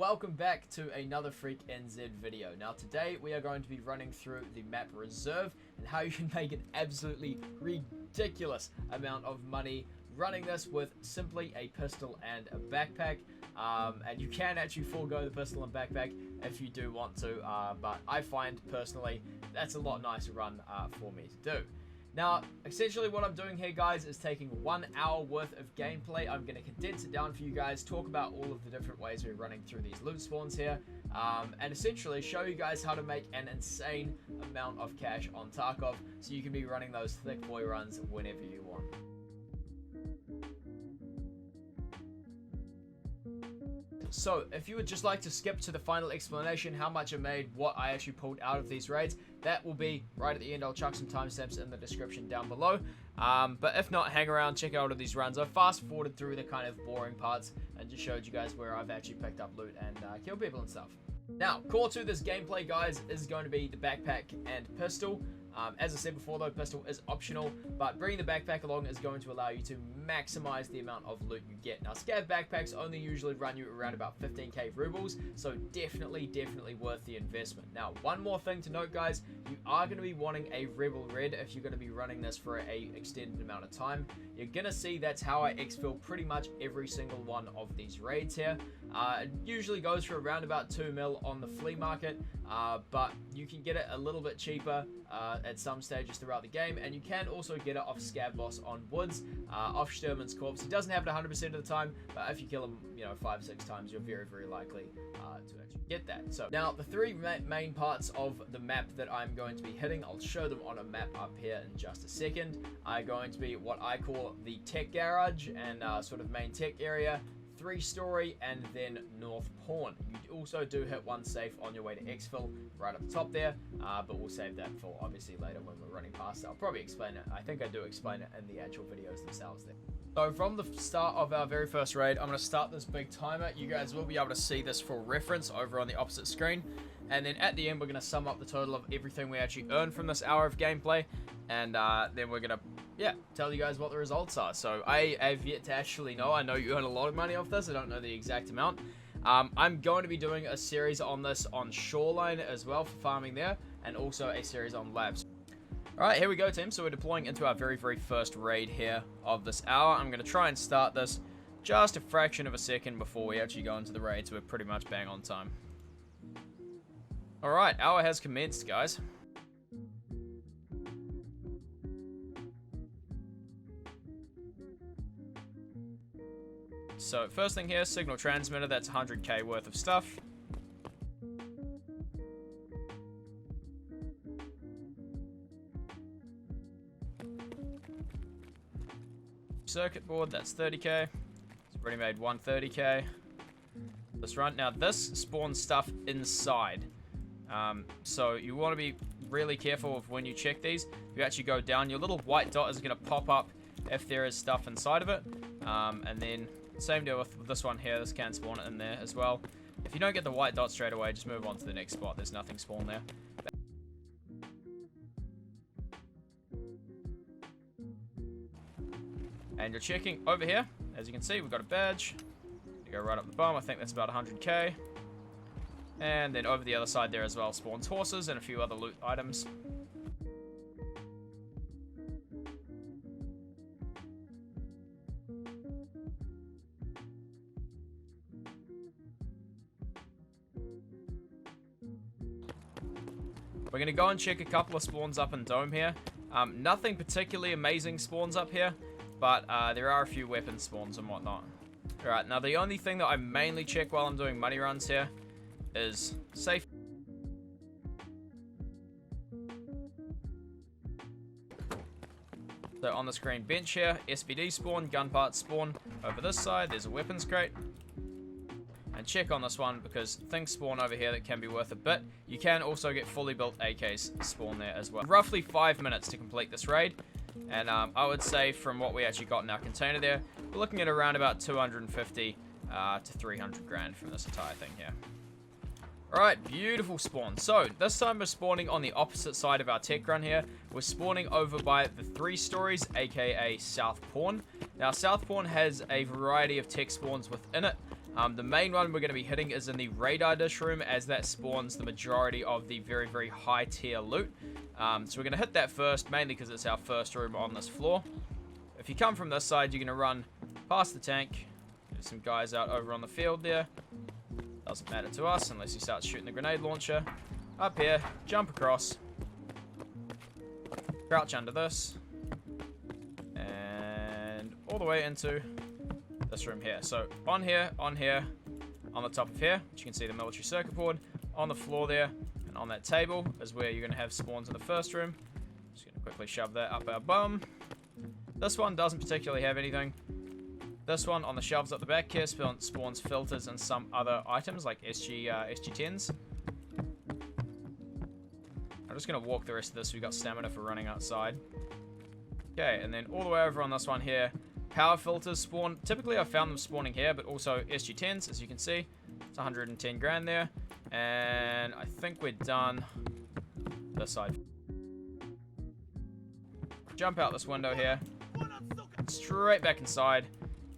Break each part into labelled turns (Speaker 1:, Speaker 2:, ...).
Speaker 1: welcome back to another FreakNZ video. Now today we are going to be running through the map Reserve and how you can make an absolutely ridiculous amount of money running this with simply a pistol and a backpack. And you can actually forego the pistol and backpack if you do want to, but I find personally that's a lot nicer run for me to do. Now, essentially what I'm doing here, guys, is taking 1 hour worth of gameplay. I'm going to condense it down for you guys, talk about all of the different ways we're running through these loot spawns here, and essentially show you guys how to make an insane amount of cash on Tarkov so you can be running those thick boy runs whenever you want. So, if you would just like to skip to the final explanation, how much I made, what I actually pulled out of these raids, that will be right at the end. I'll chuck some timestamps in the description down below. But if not, hang around, check out all of these runs. I've fast forwarded through the kind of boring parts and just showed you guys where I've actually picked up loot and killed people and stuff. Now, core to this gameplay, guys, is going to be the backpack and pistol. As I said before, though, pistol is optional, but bringing the backpack along is going to allow you to maximize the amount of loot you get. Now, scav backpacks only usually run you around about 15k roubles, so definitely worth the investment. Now, one more thing to note, guys, you are going to be wanting a rebel red if you're going to be running this for a extended amount of time. You're going to see that's how I exfil pretty much every single one of these raids here. It usually goes for around about 2 mil on the flea market, but you can get it a little bit cheaper at some stages throughout the game, and you can also get it off Scav Boss on Woods, off Sturman's corpse. He doesn't have it 100% of the time, but if you kill him, 5-6 times, you're very likely to actually get that. So now the three main parts of the map that I'm going to be hitting, I'll show them on a map up here in just a second, are going to be what I call the tech garage and sort of main tech area, 3-story, and then North Pawn. You also do hit one safe on your way to exfil right up the top there, but we'll save that for obviously later when we're running past. I'll probably explain it. I think I do explain it in the actual videos themselves there. So from the start of our very first raid, I'm going to start this big timer. You guys will be able to see this for reference over on the opposite screen. And then at the end, we're going to sum up the total of everything we actually earned from this hour of gameplay. And then we're going to, tell you guys what the results are. So I have yet to actually know. I know you earn a lot of money off this. I don't know the exact amount. I'm going to be doing a series on this on Shoreline as well for farming there. And also a series on labs. Alright, here we go, team. So we're deploying into our very first raid here of this hour. I'm going to try and start this just a fraction of a second before we actually go into the raid, so we're pretty much bang on time. Alright, hour has commenced, guys. So first thing here, signal transmitter, that's 100k worth of stuff. Circuit board, that's 30k. It's already made 130k. Let's run. Now this spawns stuff inside. So you want to be really careful of when you check these. If you actually go down, your little white dot is going to pop up if there is stuff inside of it. And then same deal with this one here. This can spawn it in there as well. If you don't get the white dot straight away, just move on to the next spot. There's nothing spawned there. And you're checking over here. As you can see, we've got a badge. You go right up the bottom. I think that's about 100k. And then over the other side there as well spawns horses and a few other loot items. We're going to go and check a couple of spawns up in Dome here. Nothing particularly amazing spawns up here, but there are a few weapon spawns and whatnot. Alright, now the only thing that I mainly check while I'm doing money runs here is safe. So on the screen, bench here, SBD spawn, gun parts spawn. Over this side, there's a weapons crate. And check on this one because things spawn over here that can be worth a bit. You can also get fully built AKs spawn there as well. Roughly 5 minutes to complete this raid. And I would say from what we actually got in our container there, we're looking at around about 250 to 300 grand from this entire thing here. Alright, beautiful spawn. So, this time we're spawning on the opposite side of our tech run here. We're spawning over by the 3 stories, aka South Pawn. Now, South Pawn has a variety of tech spawns within it. The main one we're going to be hitting is in the radar dish room, as that spawns the majority of the very, very high tier loot. So we're going to hit that first, mainly because it's our first room on this floor. If you come from this side, you're going to run past the tank. There's some guys out over on the field there. Doesn't matter to us unless he starts shooting the grenade launcher. Up here, jump across. Crouch under this. And all the way into this room here. So on here, on the top of here, which you can see the military circuit board. On the floor there, and on that table is where you're going to have spawns in the first room. Just going to quickly shove that up our bum. This one doesn't particularly have anything. This one on the shelves at the back here spawns filters and some other items like SG10s. I'm just going to walk the rest of this so we've got stamina for running outside. Okay, and then all the way over on this one here, power filters spawn. Typically I've found them spawning here, but also SG10s, as you can see. It's 110 grand there. And I think we're done this side. Jump out this window here. Straight back inside.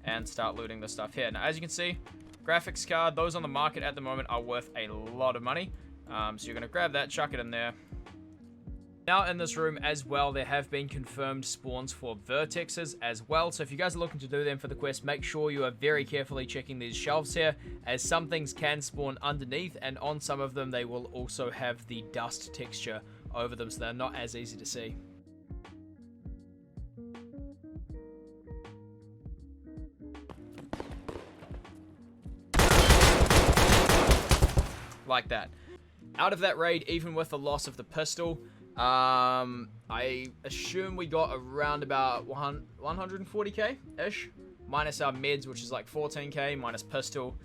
Speaker 1: And start looting this stuff here. Now, as you can see, graphics card, those on the market at the moment are worth a lot of money. So you're going to grab that, chuck it in there. Now in this room as well, there have been confirmed spawns for vertexes as well. So if you guys are looking to do them for the quest, make sure you are very carefully checking these shelves here, as some things can spawn underneath, and on some of them they will also have the dust texture over them, so they're not as easy to see. Like that. Out of that raid, even with the loss of the pistol, I assume we got around about 140k-ish, minus our meds, which is like 14k, minus pistol,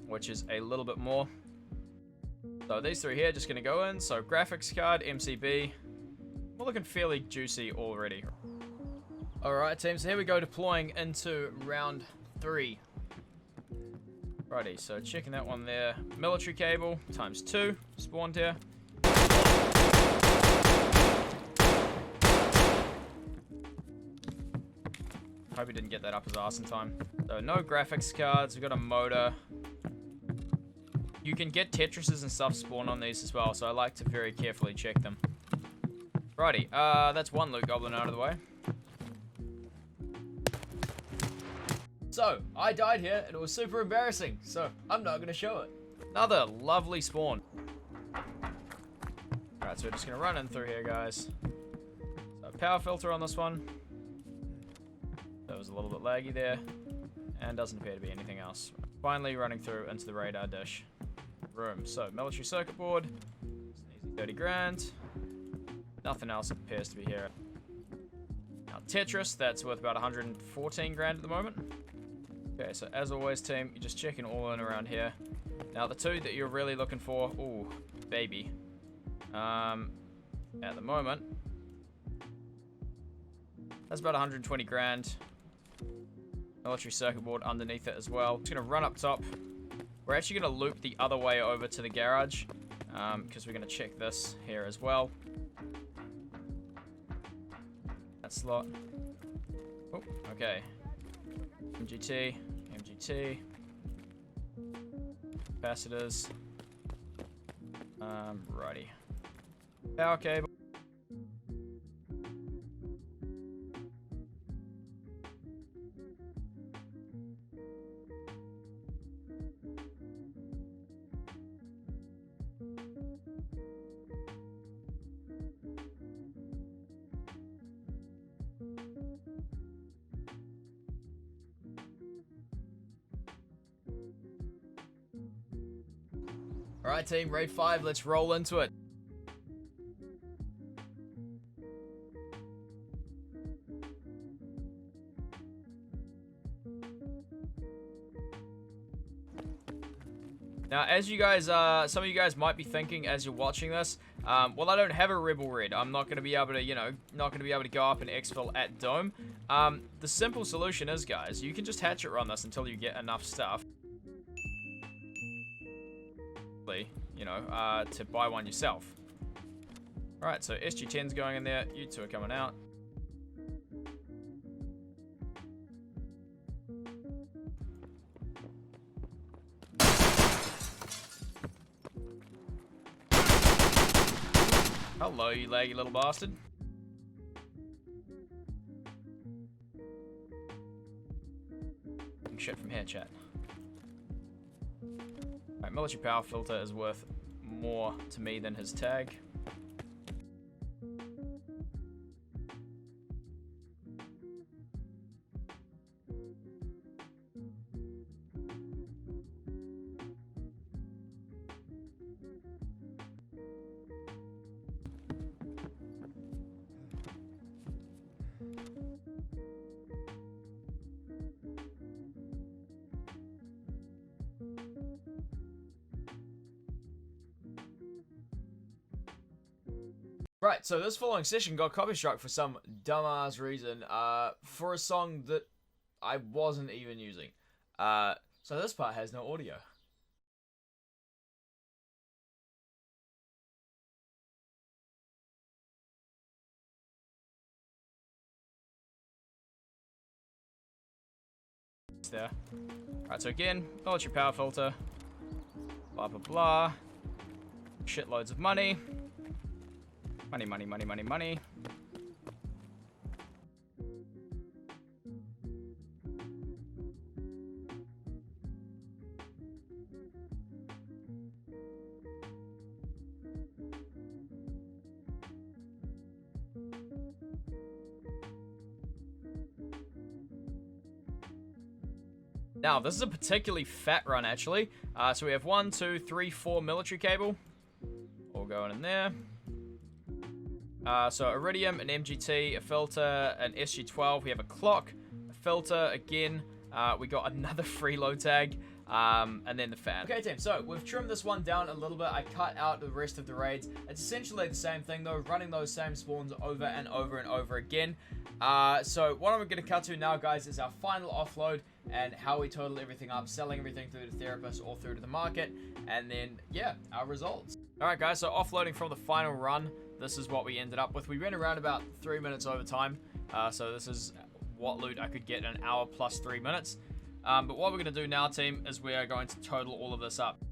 Speaker 1: which is a little bit more. So these three here just going to go in. So graphics card, MCB, we're looking fairly juicy already. Alright team, so here we go, deploying into round 3. Righty, so checking that one there. Military cable, ×2, spawned here. Hope he didn't get that up his arse in time. So no graphics cards, we've got a motor. You can get Tetrises and stuff spawn on these as well, so I like to very carefully check them. Righty, that's one loot goblin out of the way. So, I died here, and it was super embarrassing, so I'm not going to show it. Another lovely spawn. Alright, so we're just going to run in through here, guys. So, power filter on this one. That was a little bit laggy there. And doesn't appear to be anything else. Finally, running through into the radar dish room. So, military circuit board. It's an easy 30 grand. Nothing else appears to be here. Now, Tetris, that's worth about 114 grand at the moment. Okay, so as always, team, you're just checking all in around here. Now, the two that you're really looking for, ooh, baby. At the moment, that's about 120 grand. Military circuit board underneath it as well. Just gonna run up top. We're actually gonna loop the other way over to the garage, because we're gonna check this here as well. That slot. Oh, okay. MGT, MGT, capacitors, righty, power cable. Alright team, raid 5, let's roll into it. Now, as you guys, some of you guys might be thinking as you're watching this, well, I don't have a rebel red. I'm not going to be able to, not going to be able to go up and exfil at Dome. The simple solution is, guys, you can just hatchet run this until you get enough stuff. To buy one yourself. Alright, so SG10's going in there. You two are coming out. Hello, you laggy little bastard. Shit from here, chat. Alright, military power filter is worth more to me than his tag. Right, so this following session got copy struck for some dumbass reason, for a song that I wasn't even using. So this part has no audio. It's there. Right, so again, military power filter, blah blah blah, shitloads of money. Money, money, money, money, money. Now, this is a particularly fat run, actually. So we have 1, 2, 3, 4 military cable. All going in there. So Iridium, an MGT, a filter, an SG12. We have a clock, a filter again. We got another freeload tag, and then the fan. Okay, team. So we've trimmed this one down a little bit. I cut out the rest of the raids. It's essentially the same thing though, running those same spawns over and over and over again. So what I'm going to cut to now, guys, is our final offload and how we total everything up, selling everything through to therapist or through to the market, and then yeah, our results. All right, guys. So offloading from the final run. This is what we ended up with. We went around about 3 minutes over time. So this is what loot I could get in an hour plus 3 minutes. But what we're going to do now, team, is we are going to total all of this up.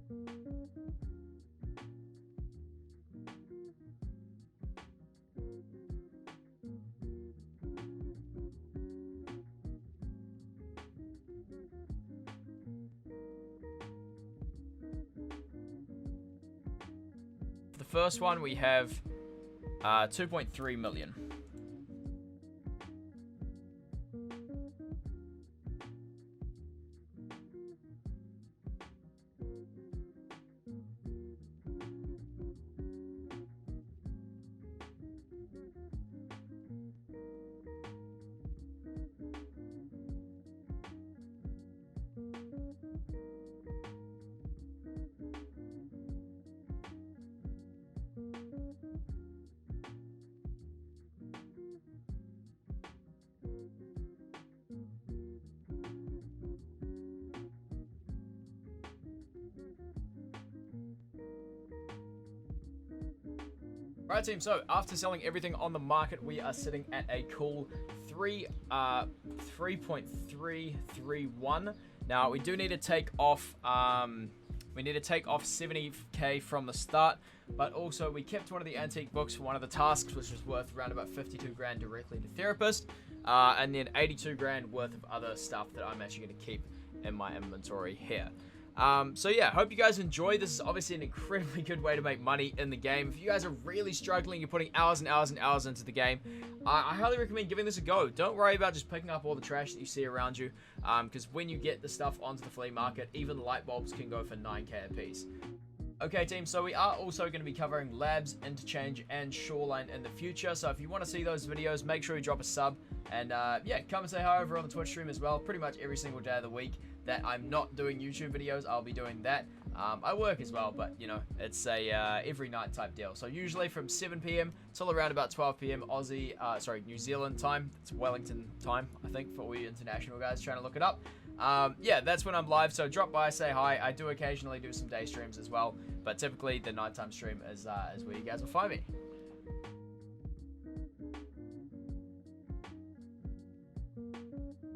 Speaker 1: For the first one, we have 2.3 million. Alright, team, so after selling everything on the market, we are sitting at a cool 3.331. Now we do need to take off 70k from the start, but also we kept one of the antique books for one of the tasks, which was worth around about 52 grand directly to therapist, and then 82 grand worth of other stuff that I'm actually going to keep in my inventory here. So yeah, hope you guys enjoy. This is obviously an incredibly good way to make money in the game. If you guys are really struggling, you're putting hours and hours and hours into the game, I highly recommend giving this a go. Don't worry about just picking up all the trash that you see around you, because when you get the stuff onto the flea market, even the light bulbs can go for 9k a piece. Okay, team, so we are also going to be covering labs, interchange, and shoreline in the future. So if you want to see those videos, make sure you drop a sub. And yeah, come and say hi over on the Twitch stream as well. Pretty much every single day of the week that I'm not doing YouTube videos, I'll be doing that. I work as well, but you know, it's a every night type deal. So usually from 7 p.m. till around about 12 p.m. New Zealand time. It's Wellington time, I think, for all you international guys trying to look it up. Yeah, that's when I'm live, so drop by, say hi. I do occasionally do some day streams as well, but typically the nighttime stream is where you guys will find me.